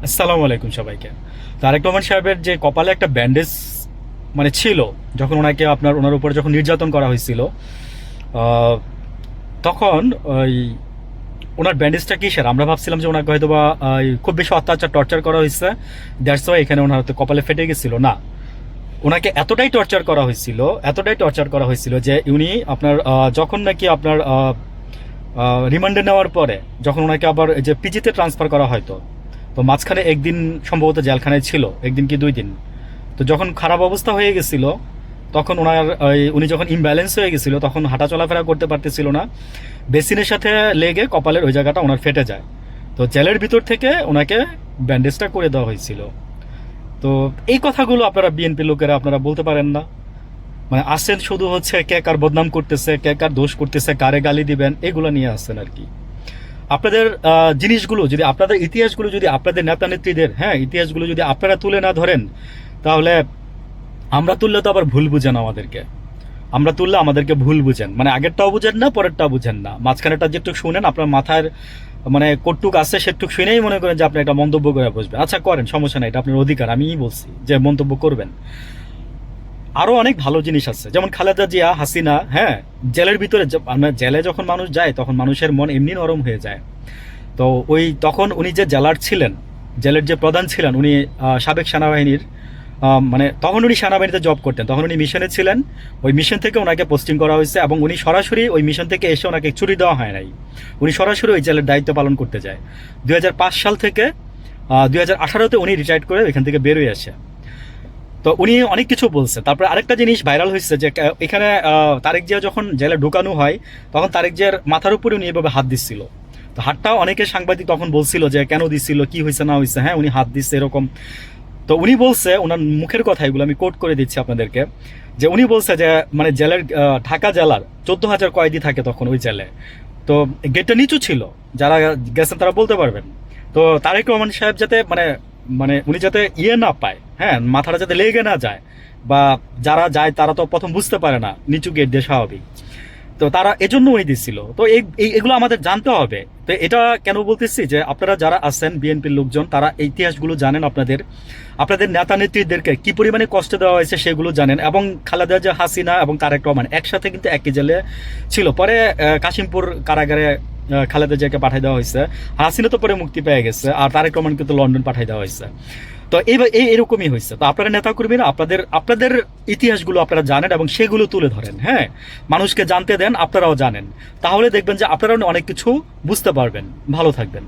আসসালামু আলাইকুম সবাইকে। তারেক রহমান সাহেবের যে কপালে একটা ব্যান্ডেজ মানে ছিল, যখন ওনাকে ওনার উপরে যখন নির্যাতন করা হয়েছিল, আহ, তখন ওই ওনার ব্যান্ডেজটা কিসের আমরা ভাবছিলাম যে ওনাকে হয়তো বা খুব বেশি অত্যাচার টর্চার করা হয়েছে, দ্যাটস ওয়াই এখানে ওনার হয়তো কপালে ফেটে গেছিল। না, ওনাকে এতটাই টর্চার করা হয়েছিল যে উনি যখন নাকি রিমান্ডে নেওয়ার পরে যখন ওনাকে আবার এই যে পিজিতে ট্রান্সফার করা হয়তো, তো মাঝখানে একদিন সম্ভবত জেলখানায় ছিল, একদিন কি 2 দিন। তো যখন খারাপ অবস্থা হয়ে গেছিল, তখন উনি যখন ইমব্যালেন্স হয়ে গেছিল, তখন হাঁটা চলাফেরা করতে পারতেছিল না, বেসিনের সাথে লেগে কপালের ওই জায়গাটা ওনার ফেটে যায়। তো জেলের ভিতর থেকে ওনাকে ব্যান্ডেজটা করে দেওয়া হয়েছিল। তো এই কথাগুলো আপনারা বিএনপি লোকেরা আপনারা বলতে পারেন না? মানে আসেন শুধু হচ্ছে কে কার বদনাম করতেছে, কে কার দোষ করতেছে, কারে গালি দিবেন, এগুলো নিয়ে আসছেন আর কি। আপনাদের জিনিসগুলো যদি, আপনাদের ইতিহাসগুলো যদি, আপনাদের নেতা নেত্রীদের ইতিহাসগুলো যদি আপনারা তুলে না ধরেন, তাহলে আমরা তুললে তো আবার ভুল বুঝেন আমাদেরকে। আমরা তুললে আমাদেরকে ভুল বুঝেন, মানে আগেরটাও বুঝেন না, পরেরটাও বুঝেন না, মাঝখানেটা যেটুক শুনেন আপনার মাথার মানে কটুক আছে সেটুক শুনেই মনে করেন যে আপনি একটা মন্তব্য করে বসবেন। আচ্ছা করেন, সমস্যা নাই, এটা আপনার অধিকার, আমিই বলছি যে মন্তব্য করবেন। আরো অনেক ভালো জিনিস আছে, যেমন খালেদা জিয়া, হাসিনা, জেলের ভিতরে জেলে যখন মানুষ যায় তখন মানুষের মন এমনি নরম হয়ে যায়। তো তখন উনি যে জেলার ছিলেন, জেলের যে প্রধান ছিলেন, উনি সাবেক সেনাবাহিনীর, মানে তখন উনি সেনাবাহিনীতে জব করতেন, তখন উনি মিশনে ছিলেন। ওই মিশন থেকে ওনাকে পোস্টিং করা হয়েছে এবং উনি সরাসরি ওই মিশন থেকে এসে ওনাকে ছুরি দেওয়া হয় নাই, উনি সরাসরি ওই জেলের দায়িত্ব পালন করতে যায়। 2005 সাল থেকে 2018-তে উনি রিটায়ার্ড করে এখান থেকে বেরোয় আসে। তো উনি অনেক কিছু বলছে। তারপরে আরেকটা জিনিস ভাইরাল হয়েছে যে এখানে তারেক জিয়া যখন জেলে ঢুকানো হয়, তখন তারেক জিয়ার মাথার উপরে উনি এভাবে হাত দিচ্ছিল। তো হাতটাও অনেকে সাংবাদিক তখন বলছিল যে কেন দিচ্ছিল, কি হয়েছে না হয়েছে, উনি হাত দিচ্ছে এরকম। তো উনি বলছে, ওনার মুখের কথা, এগুলো আমি কোট করে দিচ্ছি আপনাদেরকে, যে উনি বলছে যে মানে জেলের ঢাকা জেলার 14,000 কয়েদি থাকে তখন ওই জেলে। তো গেটটা নিচু ছিল, যারা গেছেন তারা বলতে পারবেন। তো তারেক রহমান সাহেব যাতে মানে মানে উনি যাতে না পায়, মাথাটা যাতে লেগে না যায়, বা যারা যায় তারা তো প্রথম বুঝতে পারে না, নিচু গেট দিয়ে স্বাভাবিক। তো তারা এজন্য উনি দিচ্ছিল। তো এগুলো আমাদের জানতে হবে। তো এটা কেন বলতেছি যে আপনারা যারা আছেন বিএনপির লোকজন, তারা এই ইতিহাসগুলো জানেন, আপনাদের আপনাদের নেতা নেত্রীদেরকে কি পরিমাণে কষ্ট দেওয়া হয়েছে সেগুলো জানেন। এবং খালেদা জিয়া, হাসিনা এবং তারেক রহমান একসাথে কিন্তু একই জেলে ছিল, পরে কাশিমপুর কারাগারে খালেদা জিয়াকে পাঠিয়ে দেওয়া হয়েছে। হাসিনা তো পরে মুক্তি পেয়ে গেছে, আর তারেক রহমান কিন্তু লন্ডন পাঠিয়ে দেওয়া হয়েছে। তো এরকমই হয়েছে। তো আপনারা নেতা কর্মীরা আপনাদের আপনাদের ইতিহাসগুলো আপনারা জানেন এবং সেগুলো তুলে ধরেন, মানুষকে জানতে দেন, আপনারাও জানেন। তাহলে দেখবেন যে আপনারাও অনেক কিছু বুঝতে পারবেন। ভালো থাকবেন।